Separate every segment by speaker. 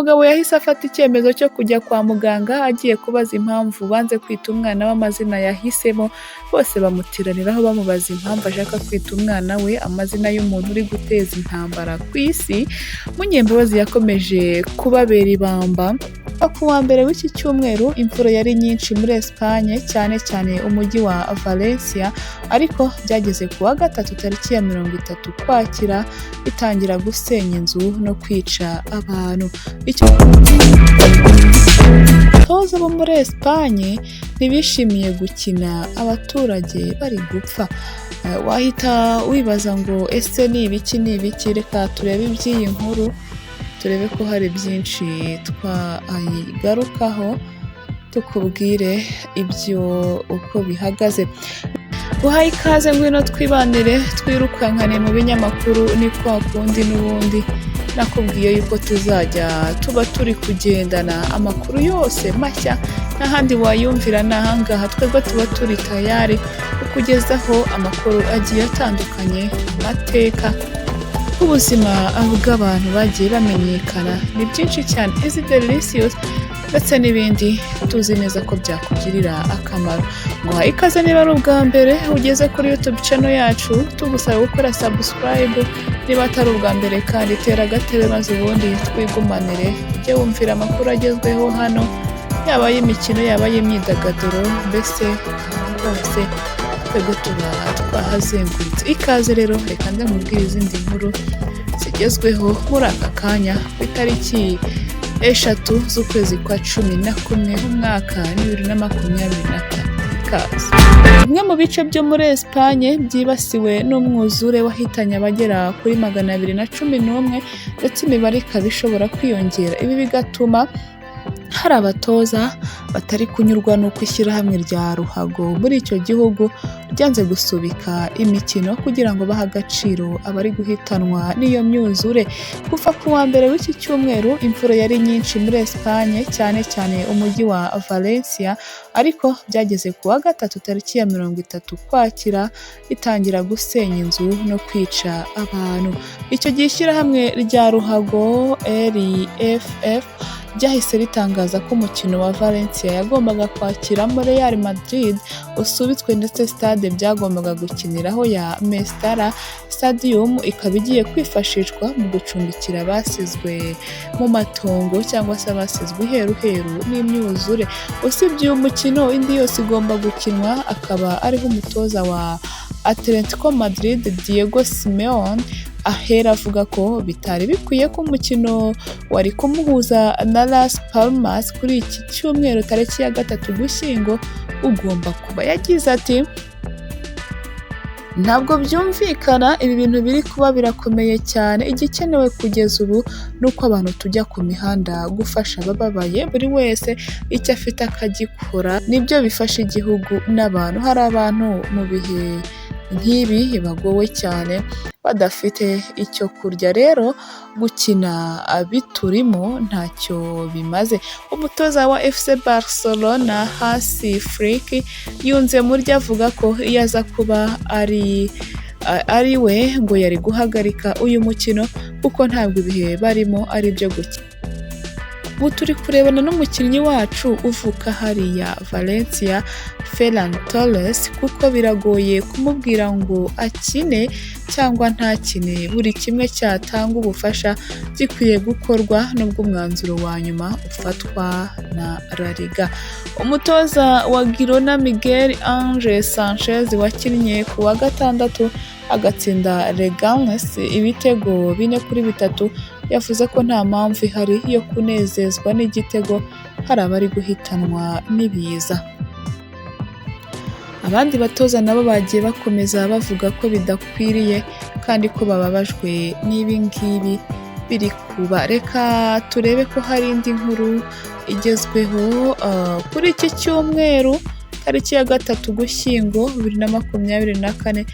Speaker 1: Umugabo yahise afata icyemezo cyo kujya kwa muganga agiye kubaza impamvu banze kwita umwana we amazina yahisemo. Bose bamutiraniraho bamubaza impamvu ashaka kwita umwana we amazina y'umuntu uri guteza intambara ku isi. Munyembabazi yakomeje kubabera ibamba. Ku wa mbere w'iki cyumweru imvura yari nyinshi muri Espagne, cyane cyane umujyi wa Valencia, ariko byageze ku wa gatatu tariki ya 30 Ukwakira bitangira gusenya inzu no kwica abantu. Abatoza bo muri Espagne ntibishimiye gukina abaturage bari gupfa. Wahita wibaza ngo ese ni ibiki? Reka turebe iby'iyi nkuru, turebe ko hari byinshi twayigarukaho, tukubwire ibyo uko bihagaze. Guhaye ikaze, ngwino twibanire twirukankane mu binyamakuru. Ni kwa kundi n'ubundi nakubwiye yuko tuzajya tuba turi kugendana amakuru yose mashya, n'ahandi wayumvira n'ahangaha. Twebwe tuba turi tayari kukugezaho amakuru agiye atandukanye, amateka, ubuzima bw'abantu bagiye bamenyekana. Ni byinshi cyane, izi delicious ndetse n'ibindi tuzi neza ko byakugirira akamaro. Nguhaye ikaze niba ari ubwa mbere ugeze kuri YouTube channel yacu, tugusaba gukora subscribe niba atari ubwa mbere, kandi tera agatebe maze ubundi twigumanire ujye wumvira amakuru agezweho hano, yaba y'imikino yaba y'imyidagaduro, mbese hose twebwe tuba twahazengurutse. Ikaze rero, reka ndamubwira izindi nkuru zigezweho muri aka kanya ku itariki 3 z'ukwezi kwa 11 umwaka 2024. Ikaze. Bimwe mu bice byo muri Espagne byibasiwe n'umwuzure wahitanye abagera kuri 211, ndetse imibare ikaba ishobora kwiyongera. Ibi bigatuma hari abatoza batari kunyurwa n'uko ishyirahamwe rya ruhago muri icyo gihugu ryanze gusubika imikino kugira ngo bahe agaciro abari guhitanwa n'iyo myuzure. Kuva ku wa mbere w'iki cyumweru imvura yari nyinshi muri Espagne, cyane cyane umujyi wa Valencia, ariko byageze ku wa gatatu tariki ya 30 Ukwakira bitangira gusenya inzu no kwica abantu. Icyo gihe ishyirahamwe rya ruhago RFF byahise ritangaza ko umukino wa Valencia yagombaga kwakiramo Real Madrid usubitswe, ndetse stade byagombaga gukiniraho ya Mestalla Stadium ikaba igiye kwifashishwa mu gucumbikira abasizwe mu matongo cyangwa se abasizwe iheruheru n'imyuzure. Usibye uyu mukino, indi yose igomba gukinwa, akaba ariho umutoza wa Atletico Madrid Diego Simeone ahera avuga ko bitari bikwiye ko umukino wari kumuhuza na Las Palmas kuri iki cyumweru tariki ya 3 Ugushyingo ugomba kuba. Yagize ati, ntabwo byumvikana, ibi bintu biri kuba birakomeye cyane. Igikenewe kugeza ubu ni uko abantu tujya ku mihanda gufasha abababaye, buri wese icyo afite akagikora. Nibyo bifasha igihugu n'abantu. Hari abantu mu bihe nk'ibi bagowe cyane badafite icyo kurya, rero gukina biturimo ntacyo bimaze. Umutoza wa FC Barcelona Hansi Flick yunze murya avuga ko iyo aza kuba ari we ngo yari guhagarika uyu mukino, kuko ntabwo ibihe barimo ari byo gukina. Ubu turi kurebana n'umukinnyi wacu uvuka hariya Valencia, Ferran Torres, kuko biragoye kumubwira ngo akine cyangwa ntakine. Buri kimwe cyatanga ubufasha gikwiye gukorwa, nubwo umwanzuro wa nyuma ufatwa na La Liga. Umutoza wa Girona Miguel Angel Sanchez wakinnye ku wa gatandatu agatsinda Leganes ibitego 4-3, yavuze ko nta mpamvu ihari yo kunezezwa n'igitego, hari abari guhitanwa n'ibiza. Abandi batoza nabo bagiye bakomeza bavuga ko bidakwiriye kandi ko bababajwe n'ibi ngibi biri kuba. Reka turebe ko hari indi nkuru igezweho kuri iki cyumweru tariki ya 3 Ugushyingo 2024.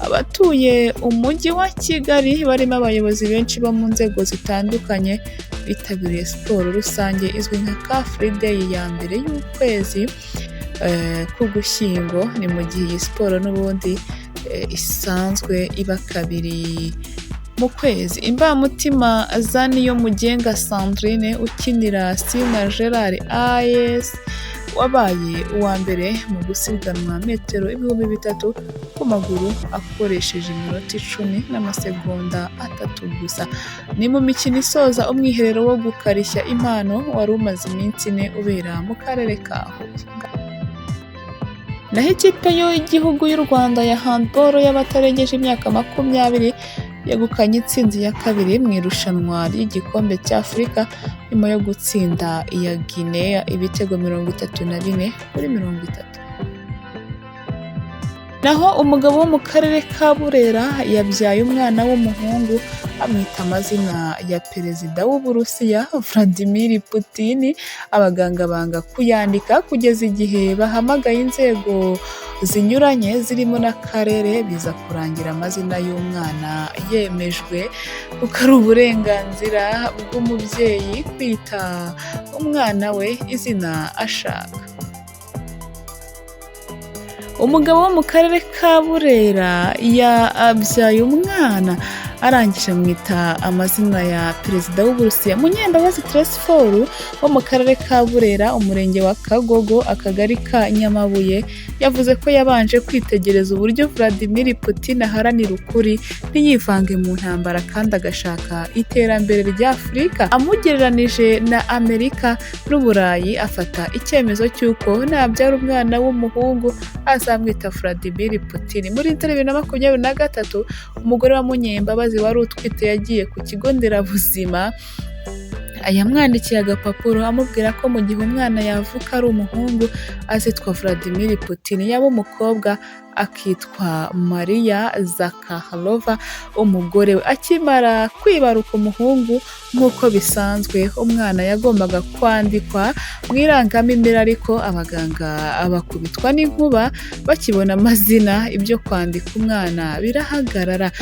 Speaker 1: Abatuye umujyi wa Kigali barimo abayobozi benshi bo mu nzego zitandukanye bitabiriye siporo rusange izwi nka Car Free Day ya mbere y'ukwezi k'Ugushyingo. Ni mu gihe iyi siporo n'ubundi isanzwe iba kabiri mu kwezi. Imbamutima za niyo mugenga Sandrine ukinira Sina Gerard AS wabaye uwa mbere mu gusiganwa metero 3000 ku maguru akoresheje iminota 10 n'amasegonda 3 gusa. Ni mu mikino isoza umwiherero wo gukarishya impano wari umaze iminsi 4 ubera mu karere ka Huye. Naho ikipe y'igihugu y'u Rwanda ya handball y'abatarengeje imyaka 20 yegukanye intsinzi ya kabiri mu irushanwa ry'igikombe cy'Afurika nyuma yo gutsinda iya Guinea ibitego 34 kuri 30. Naho umugabo wo mu karere ka Burera yabyaye umwana w'umuhungu amwita amazina ya perezida w'Uburusiya Vladimir Putin. Abaganga banga kuyandika kugeza igihe bahamagaye inzego zinyuranye zirimo n'akarere, biza kurangira amazina y'umwana yemejwe kuko ari uburenganzira bw'umubyeyi kwita umwana we izina ashaka. Umugabo wo mu karere ka Burera yabyaye umwana arangije amwita amazina ya perezida w'Uburusiya. Munyembabazi Tresfor wo mu karere ka Burera, umurenge wa Kagogo, akagari ka Nyamabuye, yavuze ko yabanje kwitegereza uburyo Vladimir Putin aharanira ukuri ntiyivange mu ntambara kandi agashaka iterambere rya Afurika. Amugereranije na Amerika n'Uburayi, afata icyemezo cy'uko nabyara umwana w'umuhungu azamwita Vladimir Putin. Muri 2023 umugore wa Munyembabazi wari utwite yagiye ku kigo nderabuzima yamwandikiye agapapuro amubwira ko mu gihe umwana yavuka ari umuhungu azitwa Vladimir Putin, yaba umukobwa akitwa Maria Zakharova umugore we. Akimara kwibaruka umuhungu nk'uko bisanzwe, umwana yagombaga kwandikwa mu irangamimerere, ariko abaganga bakubitwa n'inkuba bakibona amazina, ibyo kwandika umwana birahagarara.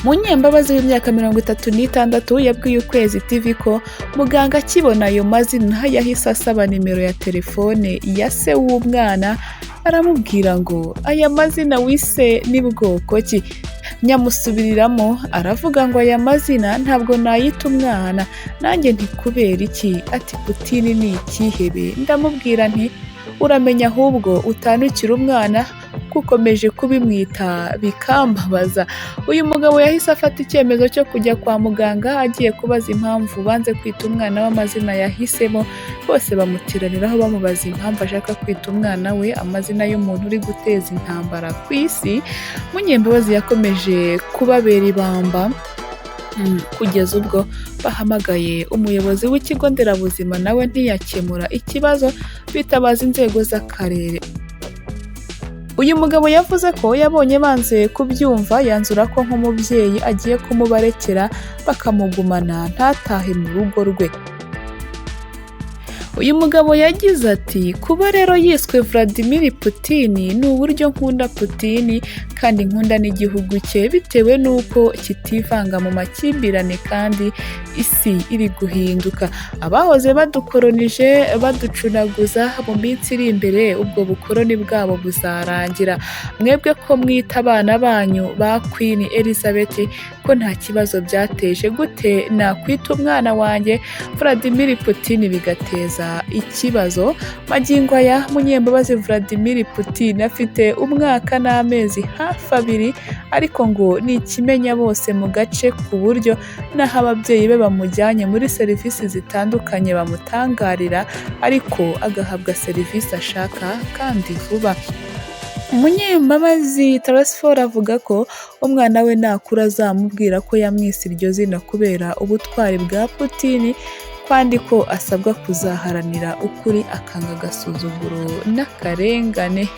Speaker 1: Munyembabazi w'imyaka 36 yabwiye Ukwezi TV ko muganga akibona ayo mazina yahise asaba nimero ya telefone ya se w'umwana, aramubwira ngo aya mazina wise ni bwoko ki? Nyamusubiriramo aravuga ngo aya mazina ntabwo nayita umwana. Nanjye nti kubera iki? Ati Putin ni ikihebe. Ndamubwira nti uramenya ahubwo utanukira umwana kukomeje kubimwita bikambabaza. Uyu mugabo yahise afata icyemezo cyo kujya kwa muganga, agiye kubaza impamvu banze kwita umwana w'amazina yahisemo. Bose bamutiraniraho bamubaza impamvu ashaka kwita umwana we amazina y'umuntu uri guteza intambara ku isi. Munyembabazi yakomeje kubabera ibamba kugeza ubwo bahamagaye umuyobozi w'ikigo nderabuzima, nawe ntiyakemura ikibazo, bitabaza inzego z'akarere. Uyu mugabo yavuze ko yabonye banze kubyumva, yanzura ko nk'umubyeyi agiye kumubarekera bakamugumana ntatahe mu rugo rwe. Uyu mugabo yagize ati kuba rero yiswe Vladimir Putin ni uburyo nkunda Putin kandi nkunda n'igihugu cye, bitewe n'uko kitivanga mu makimbirane kandi isi iri guhinduka. Abahoze badukolonije baducunaguza, mu minsi iri imbere ubwo bukoloni bwabo buzarangira. Mwebwe ko mwita abana banyu ba Queen Elizabeth ko nta kibazo byateje, gute nakwita umwana wanjye Vladimir Putin bigateza ikibazo? Magingo aya Munyembabazi Vladimir Putin afite umwaka n'amezi hafi 2, ariko ngo ni ikimenya bose mu gace, ku buryo naho ababyeyi be bamujyanye muri serivisi zitandukanye bamutangarira, ariko agahabwa serivisi ashaka kandi vuba. Munyembabazi Tresfor avuga ko umwana we nakura azamubwira ko yamwise iryo zina kubera ubutwari bwa Putin, kandi ko asabwa kuzaharanira ukuri akanga agasuzuguro n'akarengane.